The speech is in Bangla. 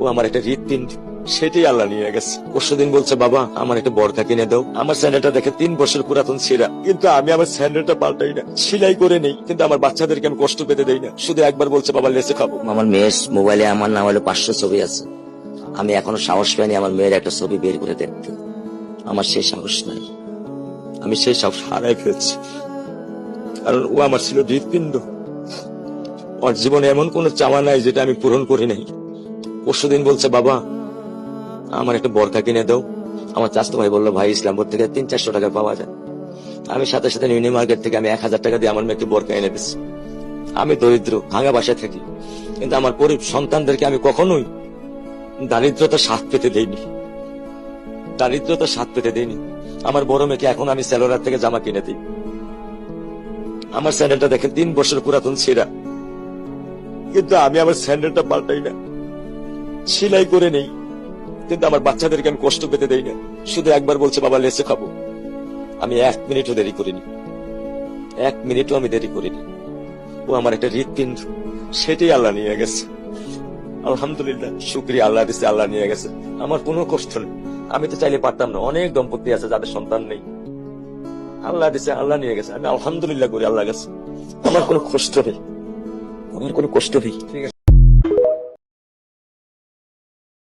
ও আমার একটা হৃৎপিণ্ড, সেটাই আল্লাহ নিয়ে গেছে। পরশুদিন বলছে, বাবা আমার একটা বরকা কিনে দাও। আমার স্যান্ডেলটা দেখে 3 বছর পুরাতন ছেঁড়া, কিন্তু আমি আমার স্যান্ডেলটা পাল্টাই না, সেলাই করে নেই, কিন্তু আমার বাচ্চাদেরকে আমি কষ্ট পেতে দেই না। শুধু একবার বলছে, বাবা লেসে খাবো। আমার মেয়ের মোবাইলে আমার নাম হলো 500 ছবি আছে। আমি এখনো সাহস পাইনি আমার মেয়ের একটা ছবি বের করে দেখতে। আমার সেই সাহস নাই। আমি সেই সাহস হারাই ফেলছি, কারণ ও আমার ছিল হৃৎপিণ্ড। ওর জীবনে এমন কোন চাওয়া নাই যেটা আমি পূরণ করি নাই। পরশুদিন বলছে, বাবা আমার একটা বরকা কিনে দাও। আমার চাচতো ভাই বললো, ভাই ইসলামপুর থেকে 300-400 টাকা পাওয়া যায়। আমি সাথে সাথে নিউ মার্কেট থেকে আমি 1000 টাকা দিয়ে আমার মেয়েকে বরকা এনে দিচ্ছি। আমি দরিদ্র, ভাঙা বাসায় থাকি, কিন্তু আমার গরিব সন্তানদেরকে আমি কখনোই দারিদ্রতা স্বাদ পেতে দেইনি। দারিদ্রতা স্বাদ পেতে দেইনি। আমার বড় মেয়েকে এখন আমি সেলোরার থেকে জামা কিনে দিই। আমার স্যান্ডেলটা দেখে 3 বছর পুরাতন ছেঁড়া, কিন্তু আমি আমার স্যান্ডেলটা পাল্টাই না, সেলাই করে নেই, কিন্তু আমার বাচ্চাদেরকে আমি কষ্ট পেতে দেই না। শুধু একবার বলছে, বাবা লেসে খাবো। আমি 1 মিনিটও দেরি করিনি, 1 মিনিটও আমি দেরি করিনি। ও আমার একটা হৃৎপিণ্ড, সেটাই আল্লাহ নিয়ে গেছে। আলহামদুলিল্লাহ, শুকরিয়া, আল্লাহ দিচ্ছে, আল্লাহ নিয়ে গেছে। আমার কোনো কষ্ট নেই। আমি তো চাইলে পারতাম না, অনেক দম্পতি আছে যাদের সন্তান নেই। আল্লাহ দিচ্ছে, আল্লাহ নিয়ে গেছে। আমি আলহামদুলিল্লাহ করি আল্লাহ গেছে। আমার কোনো কষ্ট নেই, আমার কোনো কষ্ট নেই।